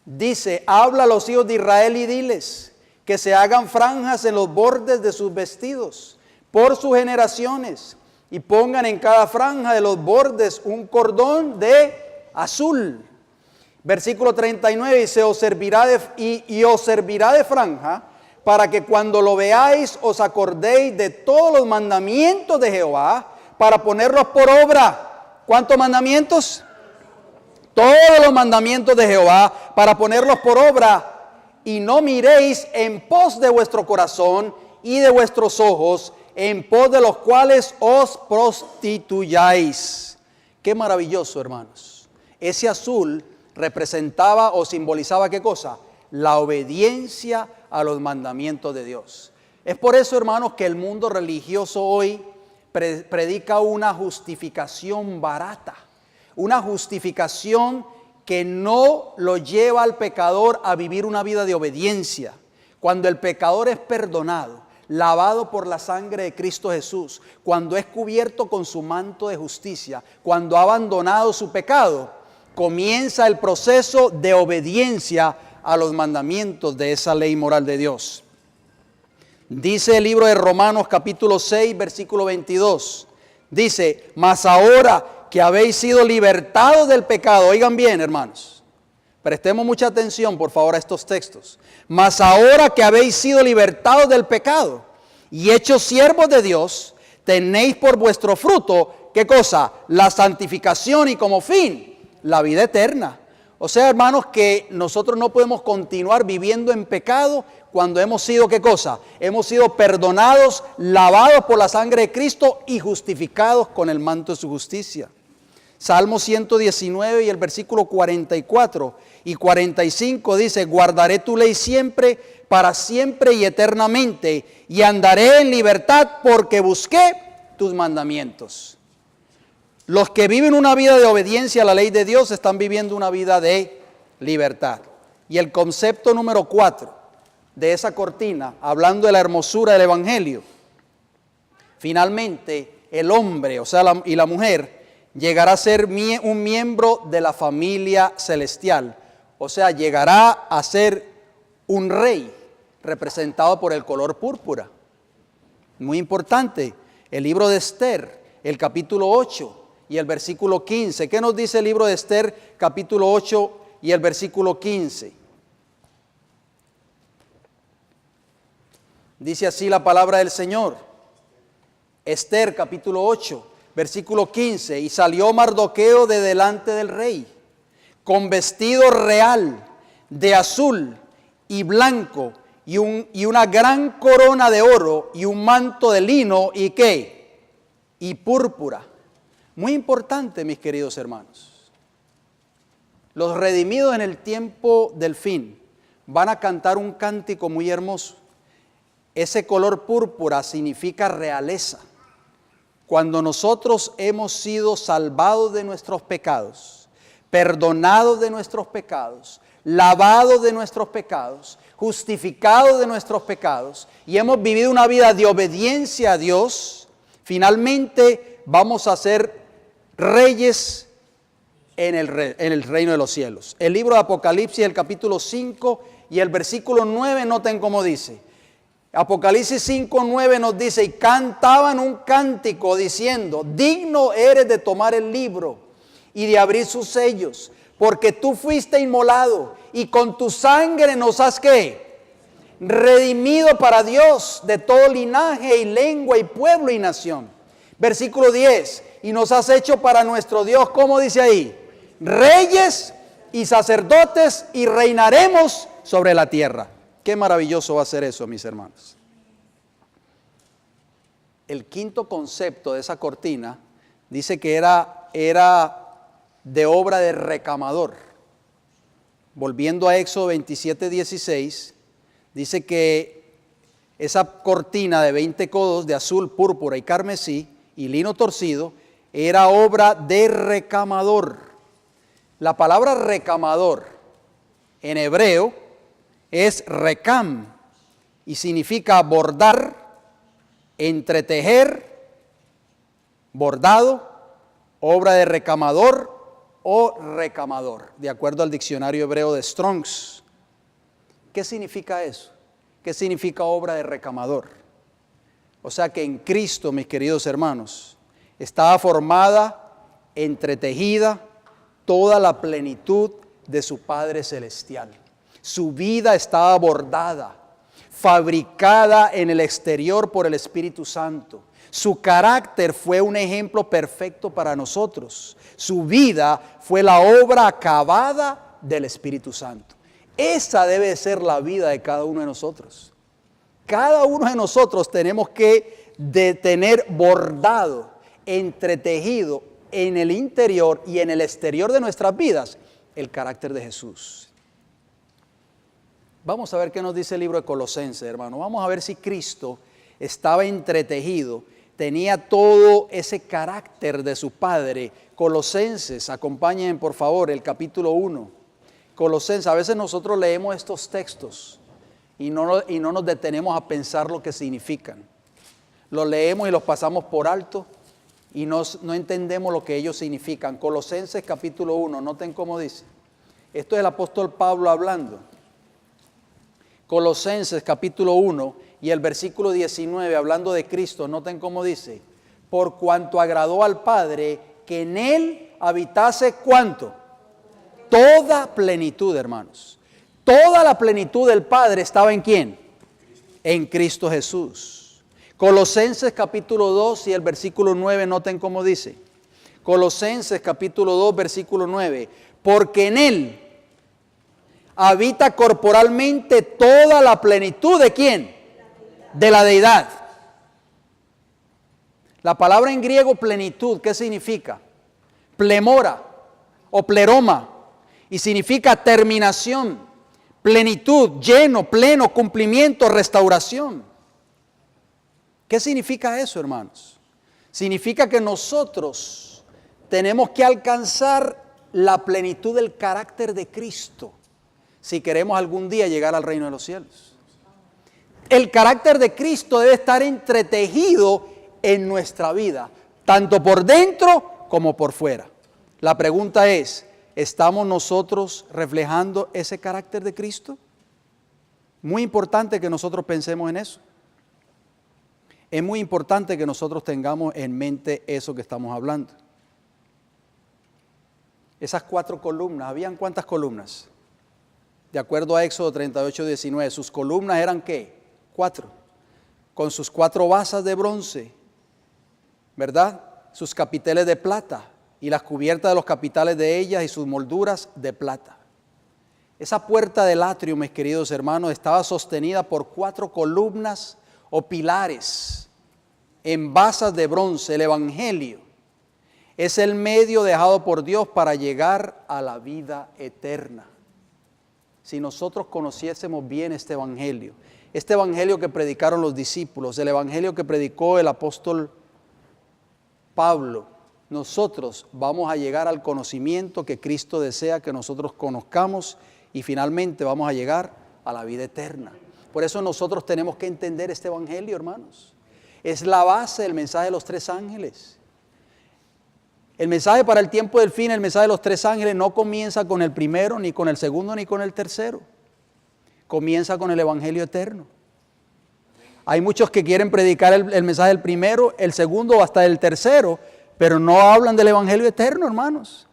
Dice: habla a los hijos de Israel y diles que se hagan franjas en los bordes de sus vestidos por sus generaciones, y pongan en cada franja de los bordes un cordón de azul. Versículo 39 dice, os servirá de franja, para que cuando lo veáis os acordéis de todos los mandamientos de Jehová, para ponerlos por obra. ¿Cuántos mandamientos? Todos los mandamientos de Jehová, para ponerlos por obra, y no miréis en pos de vuestro corazón y de vuestros ojos, en pos de los cuales os prostituyáis. Qué maravilloso, hermanos. Ese azul representaba o simbolizaba ¿qué cosa? La obediencia a los mandamientos de Dios. Es por eso, hermanos, que el mundo religioso hoy predica una justificación barata, una justificación que no lo lleva al pecador a vivir una vida de obediencia. Cuando el pecador es perdonado, lavado por la sangre de Cristo Jesús, cuando es cubierto con su manto de justicia, cuando ha abandonado su pecado, comienza el proceso de obediencia a los mandamientos de esa ley moral de Dios. Dice el libro de Romanos capítulo 6, versículo 22. Dice, mas ahora que habéis sido libertados del pecado, oigan bien, hermanos, prestemos mucha atención por favor a estos textos. Mas ahora que habéis sido libertados del pecado y hechos siervos de Dios, tenéis por vuestro fruto, ¿qué cosa? La santificación y como fin la vida eterna. O sea, hermanos, que nosotros no podemos continuar viviendo en pecado cuando hemos sido, ¿qué cosa? Hemos sido perdonados, lavados por la sangre de Cristo y justificados con el manto de su justicia. Salmo 119 y el versículo 44 y 45 dice, guardaré tu ley siempre, para siempre y eternamente, y andaré en libertad porque busqué tus mandamientos. Los que viven una vida de obediencia a la ley de Dios están viviendo una vida de libertad. Y el concepto número 4 de esa cortina, hablando de la hermosura del Evangelio, finalmente el hombre, o sea, y la mujer, llegará a ser un miembro de la familia celestial. O sea, llegará a ser un rey representado por el color púrpura. Muy importante, el libro de Esther, el capítulo 8 y el versículo 15. ¿Qué nos dice el libro de Esther, capítulo 8 y el versículo 15? Dice así la palabra del Señor. Esther, capítulo 8, versículo 15. Y salió Mardoqueo de delante del rey, con vestido real, de azul y blanco, y una gran corona de oro, y un manto de lino, ¿y qué? Y púrpura. Muy importante, mis queridos hermanos. Los redimidos en el tiempo del fin van a cantar un cántico muy hermoso. Ese color púrpura significa realeza. Cuando nosotros hemos sido salvados de nuestros pecados, perdonados de nuestros pecados, lavados de nuestros pecados, justificados de nuestros pecados y hemos vivido una vida de obediencia a Dios, finalmente vamos a ser reyes en el reino de los cielos. El libro de Apocalipsis, el capítulo 5 y el versículo 9, noten cómo dice. Apocalipsis 5:9 nos dice, y cantaban un cántico diciendo, digno eres de tomar el libro y de abrir sus sellos, porque tú fuiste inmolado y con tu sangre nos has, ¿qué? Redimido para Dios de todo linaje y lengua y pueblo y nación. Versículo 10, y nos has hecho para nuestro Dios, ¿cómo dice ahí? Reyes y sacerdotes y reinaremos sobre la tierra. Qué maravilloso va a ser eso, mis hermanos. El quinto concepto de esa cortina dice que era de obra de recamador. Volviendo a Éxodo 27:16, dice que esa cortina de 20 codos de azul, púrpura y carmesí y lino torcido era obra de recamador. La palabra recamador en hebreo es recam y significa bordar, entretejer, bordado, obra de recamador o recamador, de acuerdo al diccionario hebreo de Strong's. ¿Qué significa eso? ¿Qué significa obra de recamador? O sea que en Cristo, mis queridos hermanos, estaba formada, entretejida, toda la plenitud de su Padre Celestial. Su vida estaba bordada, fabricada en el exterior por el Espíritu Santo. Su carácter fue un ejemplo perfecto para nosotros. Su vida fue la obra acabada del Espíritu Santo. Esa debe ser la vida de cada uno de nosotros. Cada uno de nosotros tenemos que tener bordado, entretejido en el interior y en el exterior de nuestras vidas el carácter de Jesús. Vamos a ver qué nos dice el libro de Colosenses, hermano. Vamos a ver si Cristo estaba entretejido, tenía todo ese carácter de su Padre. Colosenses, acompáñenme por favor, el capítulo 1. Colosenses, a veces nosotros leemos estos textos y no nos detenemos a pensar lo que significan. Los leemos y los pasamos por alto y no entendemos lo que ellos significan. Colosenses capítulo 1, noten cómo dice. Esto es el apóstol Pablo hablando. Colosenses capítulo 1 y el versículo 19, hablando de Cristo, noten cómo dice. Por cuanto agradó al Padre que en Él habitase, ¿cuánto? Toda plenitud, hermanos. Toda la plenitud del Padre estaba ¿en quién? En Cristo Jesús. Colosenses capítulo 2 y el versículo 9, noten cómo dice. Colosenses capítulo 2, versículo 9. Porque en Él habita corporalmente toda la plenitud ¿de quién? De la deidad. La palabra en griego plenitud, ¿qué significa? Plemora o pleroma, y significa terminación, plenitud, lleno, pleno, cumplimiento, restauración. ¿Qué significa eso, hermanos? Significa que nosotros tenemos que alcanzar la plenitud del carácter de Cristo si queremos algún día llegar al reino de los cielos. El carácter de Cristo debe estar entretejido en nuestra vida, tanto por dentro como por fuera. La pregunta es, ¿estamos nosotros reflejando ese carácter de Cristo? Muy importante que nosotros pensemos en eso. Es muy importante que nosotros tengamos en mente eso que estamos hablando. Esas 4 columnas, ¿habían cuántas columnas? De acuerdo a Éxodo 38, 19, sus columnas eran ¿qué? 4, con sus 4 basas de bronce, ¿verdad? Sus capiteles de plata y las cubiertas de los capiteles de ellas y sus molduras de plata. Esa puerta del atrio, mis queridos hermanos, estaba sostenida por 4 columnas o pilares en basas de bronce. El Evangelio es el medio dejado por Dios para llegar a la vida eterna. Si nosotros conociésemos bien este evangelio que predicaron los discípulos, el evangelio que predicó el apóstol Pablo, nosotros vamos a llegar al conocimiento que Cristo desea que nosotros conozcamos y finalmente vamos a llegar a la vida eterna. Por eso nosotros tenemos que entender este evangelio, hermanos. Es la base del mensaje de los 3 ángeles. El mensaje para el tiempo del fin, el mensaje de los 3 ángeles no comienza con el primero, ni con el segundo, ni con el tercero. Comienza con el evangelio eterno. Hay muchos que quieren predicar el mensaje del primero, el segundo o hasta el tercero, pero no hablan del evangelio eterno, hermanos.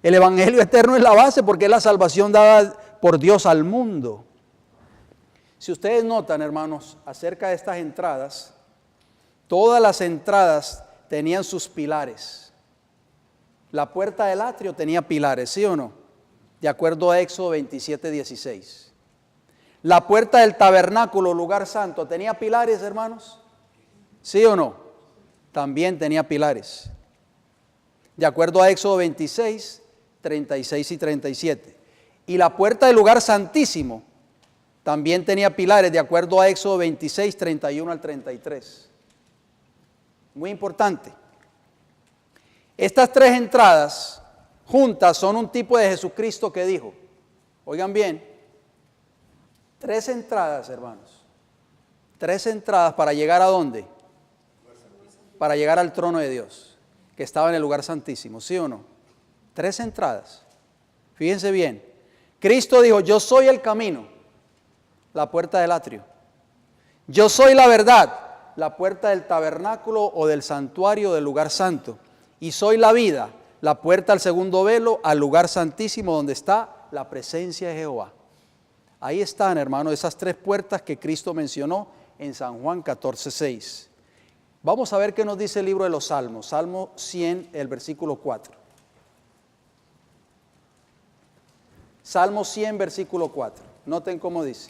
El evangelio eterno es la base porque es la salvación dada por Dios al mundo. Si ustedes notan, hermanos, acerca de estas entradas, todas las entradas tenían sus pilares. La puerta del atrio tenía pilares, ¿sí o no? De acuerdo a Éxodo 27, 16. La puerta del tabernáculo, lugar santo, ¿tenía pilares, hermanos? ¿Sí o no? También tenía pilares. De acuerdo a Éxodo 26, 36 y 37. Y la puerta del lugar santísimo también tenía pilares, de acuerdo a Éxodo 26, 31 al 33. Muy importante. Estas 3 entradas juntas son un tipo de Jesucristo que dijo, oigan bien, 3 entradas, hermanos, 3 entradas para llegar ¿a dónde? Para llegar al trono de Dios, que estaba en el lugar santísimo, ¿sí o no? 3 entradas. Fíjense bien, Cristo dijo, yo soy el camino, la puerta del atrio. Yo soy la verdad, la puerta del tabernáculo o del santuario del lugar santo. Y soy la vida, la puerta al segundo velo, al lugar santísimo donde está la presencia de Jehová. Ahí están, hermanos, esas tres puertas que Cristo mencionó en San Juan 14:6. Vamos a ver qué nos dice el libro de los Salmos. Salmo 100, el versículo 4. Salmo 100, versículo 4. Noten cómo dice.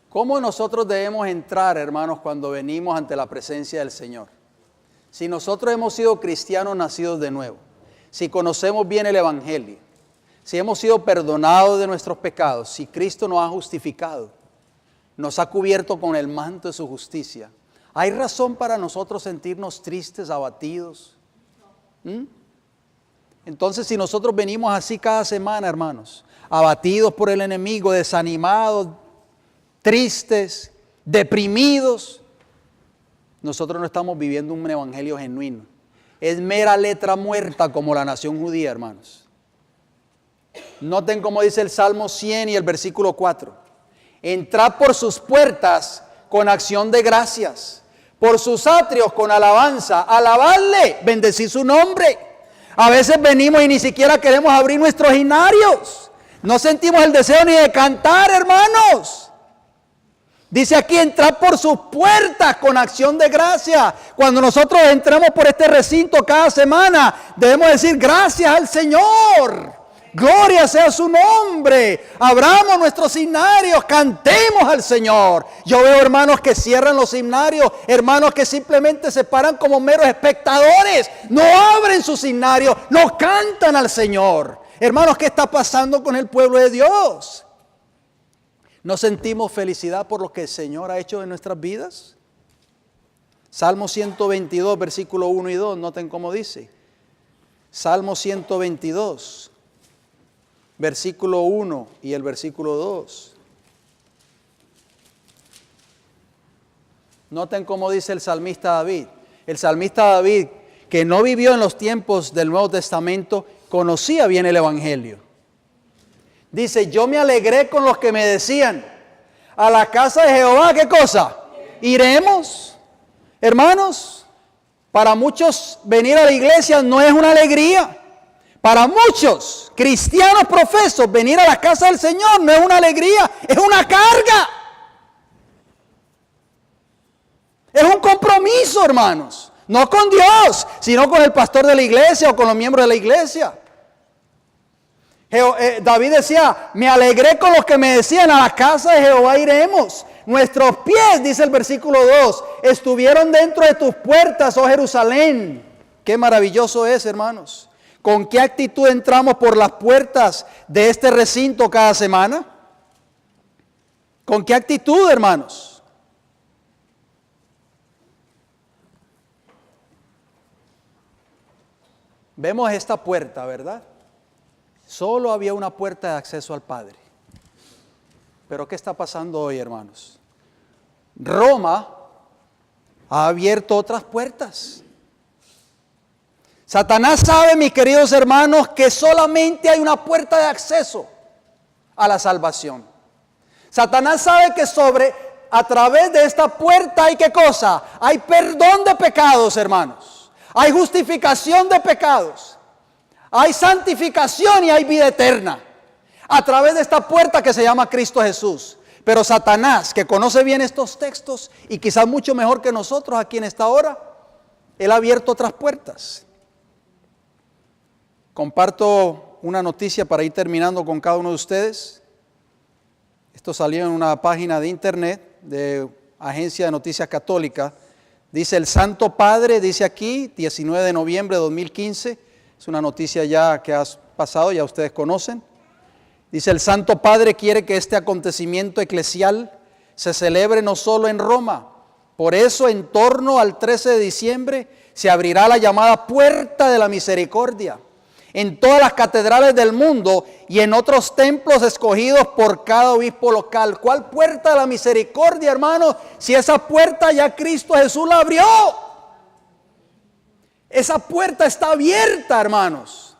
¿Cómo nosotros debemos entrar, hermanos, cuando venimos ante la presencia del Señor? Si nosotros hemos sido cristianos nacidos de nuevo, si conocemos bien el Evangelio, si hemos sido perdonados de nuestros pecados, si Cristo nos ha justificado, nos ha cubierto con el manto de su justicia, ¿hay razón para nosotros sentirnos tristes, abatidos? Entonces, si nosotros venimos así cada semana, hermanos, abatidos por el enemigo, desanimados, tristes, deprimidos, nosotros no estamos viviendo un evangelio genuino. Es mera letra muerta como la nación judía, hermanos. Noten cómo dice el Salmo 100 y el versículo 4. Entrad por sus puertas con acción de gracias, por sus atrios con alabanza, alabadle, bendecid su nombre. A veces venimos y ni siquiera queremos abrir nuestros himnarios. No sentimos el deseo ni de cantar, hermanos. Dice aquí, entrad por sus puertas con acción de gracia. Cuando nosotros entramos por este recinto cada semana, debemos decir gracias al Señor. Gloria sea su nombre. Abramos nuestros himnarios, cantemos al Señor. Yo veo hermanos que cierran los himnarios, hermanos que simplemente se paran como meros espectadores. No abren sus himnarios, no cantan al Señor. Hermanos, ¿qué está pasando con el pueblo de Dios? ¿No sentimos felicidad por lo que el Señor ha hecho en nuestras vidas? Salmo 122, versículo 1 y 2, noten cómo dice. Salmo 122, versículo 1 y el versículo 2. Noten cómo dice el salmista David. El salmista David, que no vivió en los tiempos del Nuevo Testamento, conocía bien el Evangelio. Dice, yo me alegré con los que me decían, a la casa de Jehová, ¿qué cosa? ¿Iremos? Hermanos, para muchos venir a la iglesia no es una alegría. Para muchos cristianos profesos venir a la casa del Señor no es una alegría, es una carga. Es un compromiso, hermanos. No con Dios, sino con el pastor de la iglesia o con los miembros de la iglesia. David decía, me alegré con los que me decían, a la casa de Jehová iremos. Nuestros pies, dice el versículo 2, estuvieron dentro de tus puertas, oh Jerusalén. Qué maravilloso es, hermanos. ¿Con qué actitud entramos por las puertas de este recinto cada semana? ¿Con qué actitud, hermanos? Vemos esta puerta, ¿verdad? Solo había una puerta de acceso al Padre. Pero ¿qué está pasando hoy, hermanos? Roma ha abierto otras puertas. Satanás sabe, mis queridos hermanos, que solamente hay una puerta de acceso a la salvación. Satanás sabe que a través de esta puerta hay ¿qué cosa? Hay perdón de pecados, hermanos. Hay justificación de pecados. Hay santificación y hay vida eterna a través de esta puerta que se llama Cristo Jesús. Pero Satanás, que conoce bien estos textos y quizás mucho mejor que nosotros aquí en esta hora, él ha abierto otras puertas. Comparto una noticia para ir terminando con cada uno de ustedes. Esto salió en una página de internet de Agencia de Noticias Católica. Dice el Santo Padre, dice aquí, 19 de noviembre de 2015. Es una noticia ya que ha pasado, ya ustedes conocen. Dice, el Santo Padre quiere que este acontecimiento eclesial se celebre no solo en Roma. Por eso, en torno al 13 de diciembre, se abrirá la llamada Puerta de la Misericordia en todas las catedrales del mundo y en otros templos escogidos por cada obispo local. ¿Cuál Puerta de la Misericordia, hermanos? Si esa puerta ya Cristo Jesús la abrió. Esa puerta está abierta, hermanos.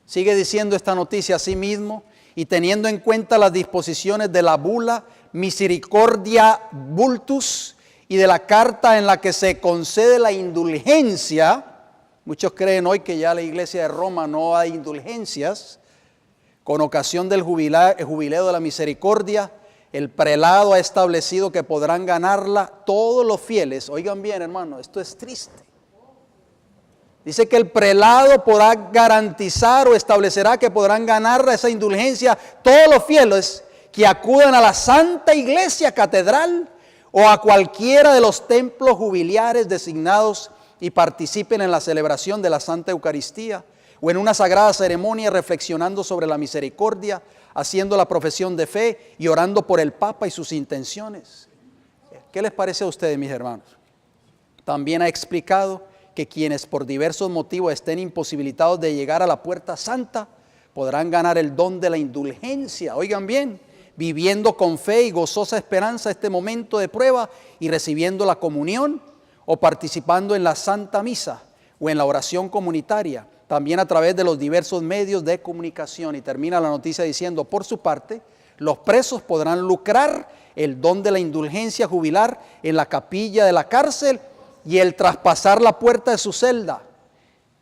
Sigue diciendo esta noticia asimismo, y teniendo en cuenta las disposiciones de la bula Misericordia Vultus y de la carta en la que se concede la indulgencia. Muchos creen hoy que ya la iglesia de Roma no hay indulgencias. Con ocasión del jubileo de la misericordia, el prelado ha establecido que podrán ganarla todos los fieles. Oigan bien, hermano, esto es triste. Dice que el prelado podrá garantizar o establecerá que podrán ganar esa indulgencia todos los fieles que acudan a la Santa Iglesia Catedral o a cualquiera de los templos jubiliares designados y participen en la celebración de la Santa Eucaristía o en una sagrada ceremonia reflexionando sobre la misericordia, haciendo la profesión de fe y orando por el Papa y sus intenciones. ¿Qué les parece a ustedes, mis hermanos? También ha explicado que quienes por diversos motivos estén imposibilitados de llegar a la puerta santa podrán ganar el don de la indulgencia. Oigan bien, viviendo con fe y gozosa esperanza este momento de prueba y recibiendo la comunión o participando en la Santa Misa o en la oración comunitaria, también a través de los diversos medios de comunicación. Y termina la noticia diciendo, por su parte, los presos podrán lucrar el don de la indulgencia jubilar en la capilla de la cárcel y el traspasar la puerta de su celda,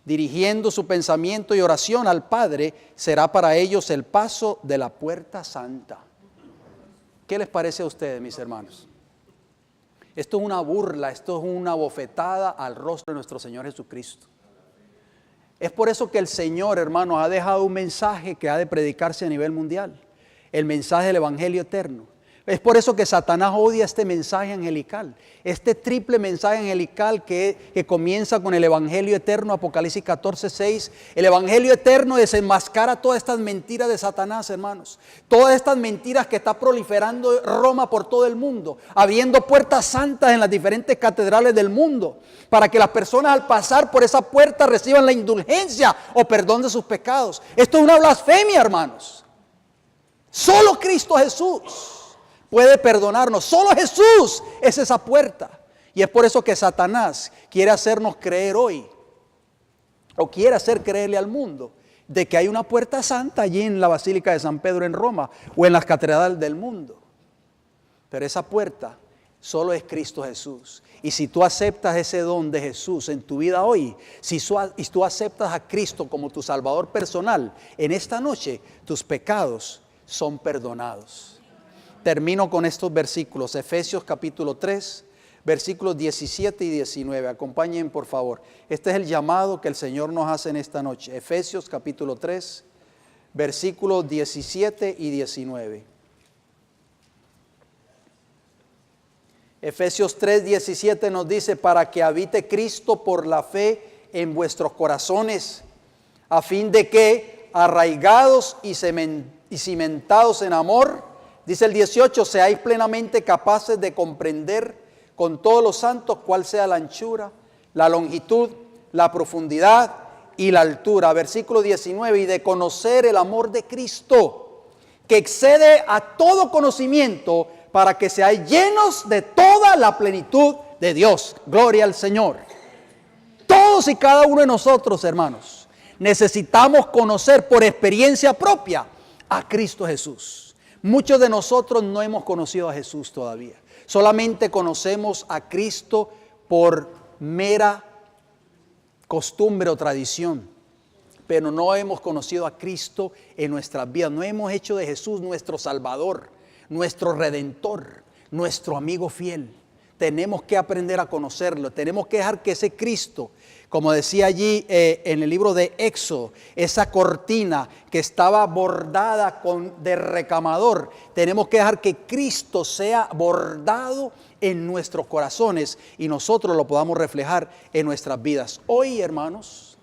dirigiendo su pensamiento y oración al Padre, será para ellos el paso de la puerta santa. ¿Qué les parece a ustedes, mis hermanos? Esto es una burla, esto es una bofetada al rostro de nuestro Señor Jesucristo. Es por eso que el Señor, hermanos, ha dejado un mensaje que ha de predicarse a nivel mundial, el mensaje del Evangelio eterno. Es por eso que Satanás odia este mensaje angelical, este triple mensaje angelical que comienza con el Evangelio eterno, Apocalipsis 14:6. El Evangelio eterno desenmascara todas estas mentiras de Satanás, hermanos. Todas estas mentiras que está proliferando Roma por todo el mundo, abriendo puertas santas en las diferentes catedrales del mundo, para que las personas al pasar por esa puerta reciban la indulgencia o perdón de sus pecados. Esto es una blasfemia, hermanos. Solo Cristo Jesús puede perdonarnos. Solo Jesús es esa puerta. Y es por eso que Satanás quiere hacernos creer hoy, o quiere hacer creerle al mundo, de que hay una puerta santa allí en la Basílica de San Pedro en Roma o en las catedrales del mundo. Pero esa puerta solo es Cristo Jesús. Y si tú aceptas ese don de Jesús en tu vida hoy, si tú aceptas a Cristo como tu Salvador personal, en esta noche tus pecados son perdonados. Termino con estos versículos, Efesios capítulo 3, versículos 17 y 19. Acompañen, por favor. Este es el llamado que el Señor nos hace en esta noche. Efesios capítulo 3, versículos 17 y 19. Efesios 3, 17 nos dice, para que habite Cristo por la fe en vuestros corazones, a fin de que, arraigados y cimentados en amor, dice el 18, seáis plenamente capaces de comprender con todos los santos cuál sea la anchura, la longitud, la profundidad y la altura. Versículo 19, y de conocer el amor de Cristo, que excede a todo conocimiento, para que seáis llenos de toda la plenitud de Dios. Gloria al Señor. Todos y cada uno de nosotros, hermanos, necesitamos conocer por experiencia propia a Cristo Jesús. Muchos de nosotros no hemos conocido a Jesús todavía. Solamente conocemos a Cristo por mera costumbre o tradición. Pero no hemos conocido a Cristo en nuestras vidas. No hemos hecho de Jesús nuestro Salvador, nuestro Redentor, nuestro amigo fiel. Tenemos que aprender a conocerlo. Tenemos que dejar que ese Cristo, como decía allí en el libro de Éxodo, esa cortina que estaba bordada de recamador, tenemos que dejar que Cristo sea bordado en nuestros corazones y nosotros lo podamos reflejar en nuestras vidas. Hoy, hermanos,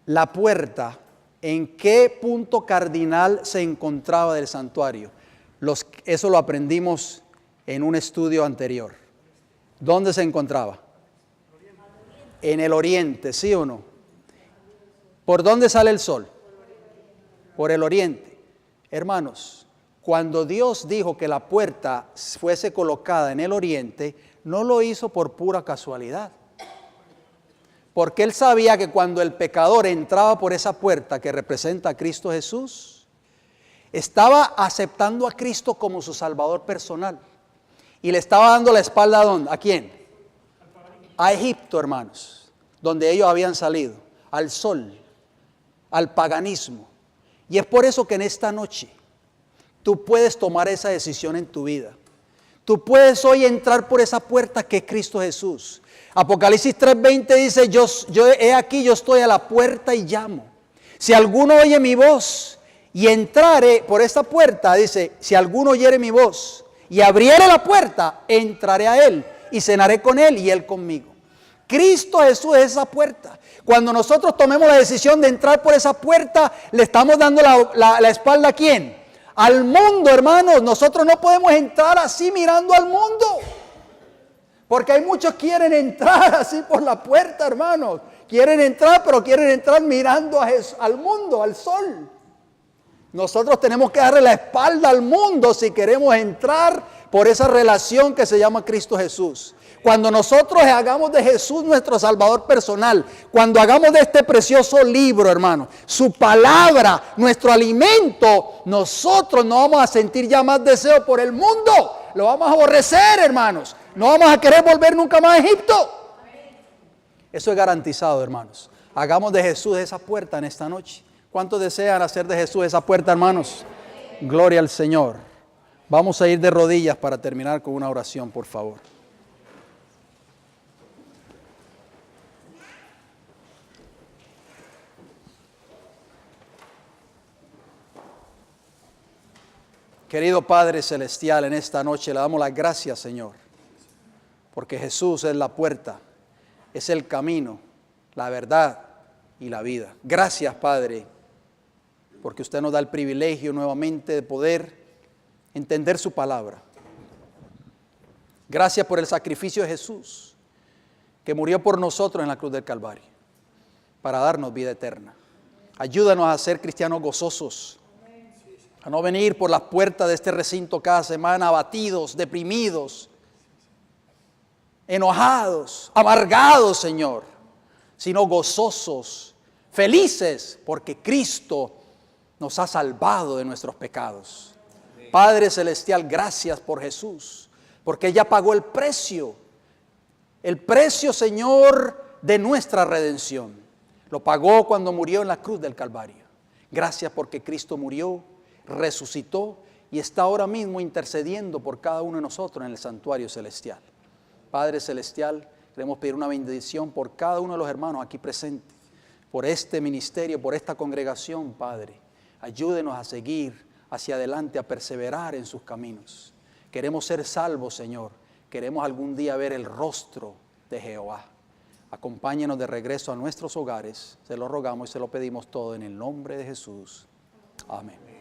la puerta, ¿en qué punto cardinal se encontraba del santuario? Eso lo aprendimos en un estudio anterior. ¿Dónde se encontraba? En el oriente, ¿sí o no? ¿Por dónde sale el sol? Por el oriente. Hermanos, cuando Dios dijo que la puerta fuese colocada en el oriente, no lo hizo por pura casualidad. Porque Él sabía que cuando el pecador entraba por esa puerta que representa a Cristo Jesús, estaba aceptando a Cristo como su Salvador personal. Y le estaba dando la espalda ¿a dónde? ¿A quién? A Egipto, hermanos, donde ellos habían salido, al sol, al paganismo. Y es por eso que en esta noche tú puedes tomar esa decisión en tu vida. Tú puedes hoy entrar por esa puerta que es Cristo Jesús. Apocalipsis 3:20 dice, he aquí, yo estoy a la puerta y llamo. Si alguno oye mi voz y entrare por esta puerta, dice, si alguno oyere mi voz y abriere la puerta, entraré a él y cenaré con él y él conmigo. Cristo Jesús es esa puerta. Cuando nosotros tomemos la decisión de entrar por esa puerta, le estamos dando la espalda ¿a quién? Al mundo, hermanos. Jesús no podemos entrar así mirando al mundo. Porque hay muchos que quieren entrar así por la puerta, hermanos. Quieren entrar, pero quieren entrar mirando al mundo, al sol. Nosotros tenemos que darle la espalda al mundo si queremos entrar por esa relación que se llama Cristo Jesús. Cuando nosotros hagamos de Jesús nuestro Salvador personal, cuando hagamos de este precioso libro, hermano, su palabra, nuestro alimento, nosotros no vamos a sentir ya más deseo por el mundo. Lo vamos a aborrecer, hermanos. No vamos a querer volver nunca más a Egipto. Eso es garantizado, hermanos. Hagamos de Jesús esa puerta en esta noche. ¿Cuántos desean hacer de Jesús esa puerta, hermanos? Gloria al Señor. Vamos a ir de rodillas para terminar con una oración, por favor. Querido Padre Celestial, en esta noche le damos las gracias, Señor, porque Jesús es la puerta, es el camino, la verdad y la vida. Gracias, Padre, porque usted nos da el privilegio nuevamente de poder entender su palabra. Gracias por el sacrificio de Jesús, que murió por nosotros en la cruz del Calvario, para darnos vida eterna. Ayúdanos a ser cristianos gozosos, a no venir por las puertas de este recinto cada semana abatidos, deprimidos, enojados, amargados, Señor, sino gozosos, felices, porque Cristo nos ha salvado de nuestros pecados. Padre Celestial, gracias por Jesús, porque ella pagó el precio, Señor, de nuestra redención. Lo pagó cuando murió en la cruz del Calvario. Gracias porque Cristo murió, resucitó y está ahora mismo intercediendo por cada uno de nosotros en el santuario celestial. Padre Celestial, queremos pedir una bendición por cada uno de los hermanos aquí presentes, por este ministerio, por esta congregación, Padre. Ayúdenos a seguir hacia adelante, a perseverar en sus caminos. Queremos ser salvos, Señor. Queremos algún día ver el rostro de Jehová. Acompáñenos de regreso a nuestros hogares. Se lo rogamos y se lo pedimos todo en el nombre de Jesús. Amén.